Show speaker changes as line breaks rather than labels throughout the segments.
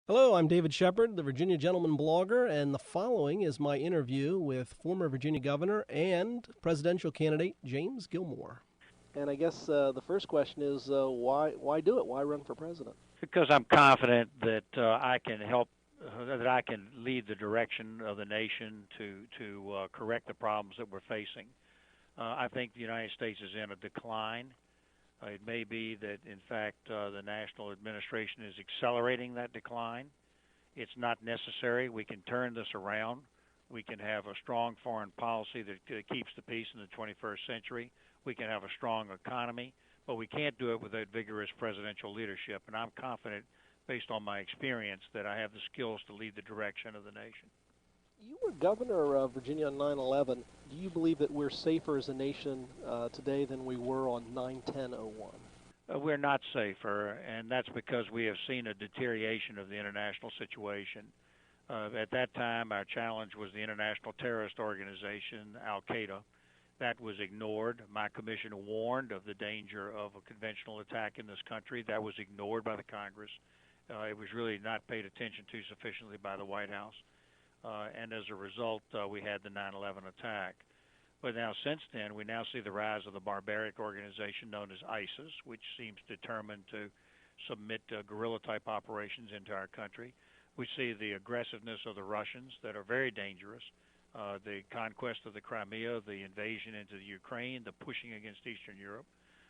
Hello, I'm David Shephard, the Virginia Gentleman blogger, and the following is my interview with former Virginia Governor and presidential candidate James Gilmore. And I guess the first question is why do it? Why run for president?
Because I'm confident that I can help, that I can lead the direction of the nation to correct the problems that we're facing. I think the United States is in a decline. It may be that, in fact, the national administration is accelerating that decline. It's not necessary. We can turn this around. We can have a strong foreign policy that keeps the peace in the 21st century. We can have a strong economy, but we can't do it without vigorous presidential leadership. And I'm confident, based on my experience, that I have the skills to lead the direction of the nation.
You were governor of Virginia on 9/11. Do you believe that we're safer as a nation today than we were on 9/10/01?
We're not safer, and that's because we have seen a deterioration of the international situation. At that time, our challenge was the international terrorist organization, Al-Qaeda. That was ignored. My commission warned of the danger of a conventional attack in this country. That was ignored by the Congress. It was really not paid attention to sufficiently by the White House. And as a result, we had the 9/11 attack. But now, since then, we now see the rise of the barbaric organization known as ISIS, which seems determined to submit guerrilla-type operations into our country. We see the aggressiveness of the Russians that are very dangerous, the conquest of the Crimea, the invasion into the Ukraine, the pushing against Eastern Europe.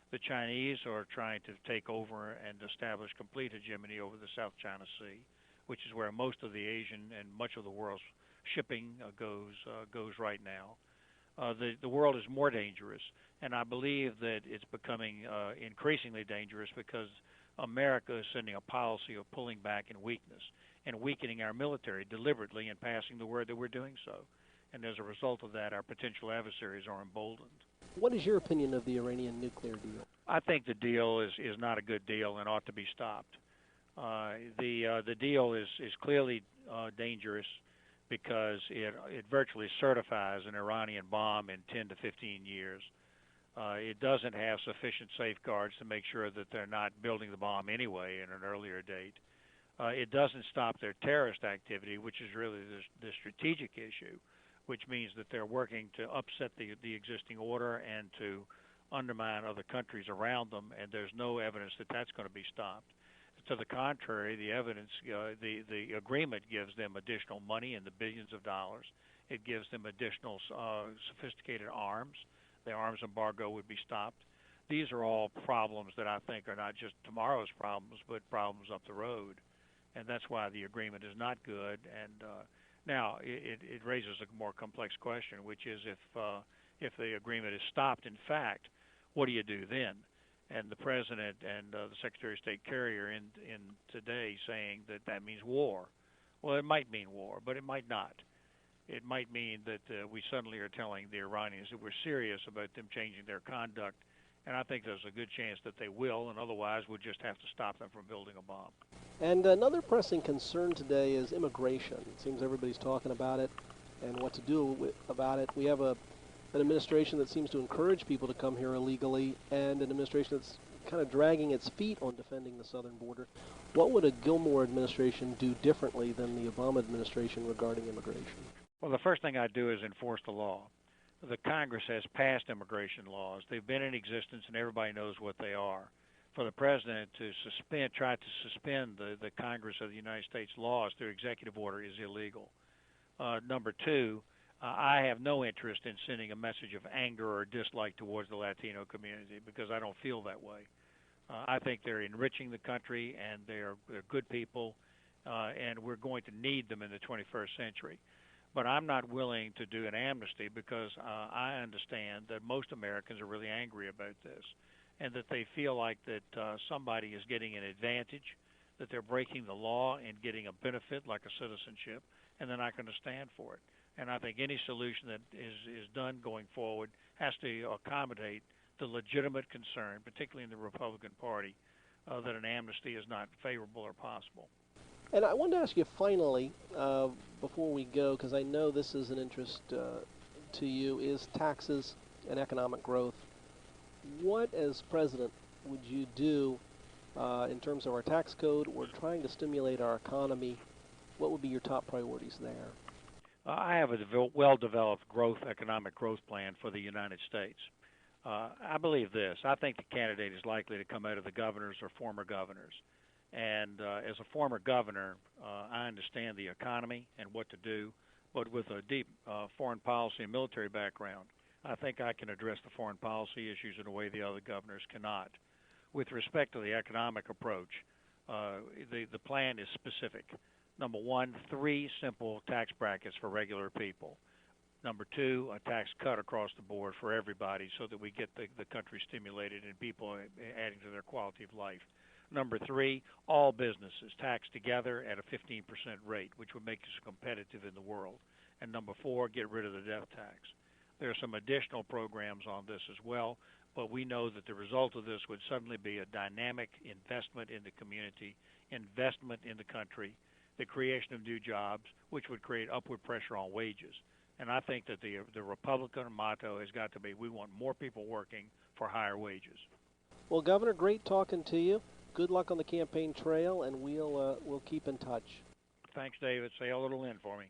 The Chinese are trying to take over and establish complete hegemony over the South China Sea, which is where most of the Asian and much of the world's shipping goes right now. The world is more dangerous, and I believe that it's becoming increasingly dangerous because America is sending a policy of pulling back in weakness and weakening our military deliberately and passing the word that we're doing so. And as a result of that, our potential adversaries are emboldened.
What is your opinion of the Iranian nuclear deal?
I think the deal is not a good deal and ought to be stopped. The deal is clearly dangerous because it virtually certifies an Iranian bomb in 10 to 15 years. It doesn't have sufficient safeguards to make sure that they're not building the bomb anyway in an earlier date. It doesn't stop their terrorist activity, which is really the strategic issue, which means that they're working to upset the existing order and to undermine other countries around them, and there's no evidence that that's going to be stopped. To the contrary, the evidence, the agreement gives them additional money in the billions of dollars. It gives them additional sophisticated arms. The arms embargo would be stopped. These are all problems that I think are not just tomorrow's problems, but problems up the road. And that's why the agreement is not good. And now it raises a more complex question, which is if the agreement is stopped, in fact, what do you do then? And the president and the Secretary of State Kerry are in today saying that means war. Well, it might mean war, but it might not. It might mean that we suddenly are telling the Iranians that we're serious about them changing their conduct, and I think there's a good chance that they will, and otherwise we'll just have to stop them from building a bomb.
And another pressing concern today is immigration. It seems everybody's talking about it and what to do about it. We have an administration that seems to encourage people to come here illegally, and an administration that's kind of dragging its feet on defending the southern border. What would a Gilmore administration do differently than the Obama administration regarding immigration?
Well, the first thing I'd do is enforce the law. The Congress has passed immigration laws. They've been in existence, and everybody knows what they are. For the president to try to suspend the Congress of the United States laws through executive order is illegal. Number two, I have no interest in sending a message of anger or dislike towards the Latino community because I don't feel that way. I think they're enriching the country, and they're good people, and we're going to need them in the 21st century. But I'm not willing to do an amnesty because I understand that most Americans are really angry about this and that they feel like that somebody is getting an advantage, that they're breaking the law and getting a benefit like a citizenship, and they're not going to stand for it. And I think any solution that is done going forward has to accommodate the legitimate concern, particularly in the Republican Party, that an amnesty is not favorable or possible.
And I wanted to ask you finally, before we go, because I know this is an interest to you, is taxes and economic growth. What, as president, would you do in terms of our tax code. We're trying to stimulate our economy. What would be your top priorities there?
I have a well-developed economic growth plan for the United States. I believe this. I think the candidate is likely to come out of the governors or former governors. And as a former governor, I understand the economy and what to do, but with a deep foreign policy and military background, I think I can address the foreign policy issues in a way the other governors cannot. With respect to the economic approach, the plan is specific. Number one, 3 simple tax brackets for regular people. Number 2, a tax cut across the board for everybody so that we get the country stimulated and people adding to their quality of life. Number 3, all businesses taxed together at a 15% rate, which would make us competitive in the world. And number 4, get rid of the death tax. There are some additional programs on this as well, but we know that the result of this would suddenly be a dynamic investment in the community, investment in the country, the creation of new jobs, which would create upward pressure on wages. And I think that the Republican motto has got to be, we want more people working for higher wages.
Well, Governor, great talking to you. Good luck on the campaign trail, and we'll keep in touch.
Thanks, David. Say hello to Lynn for me.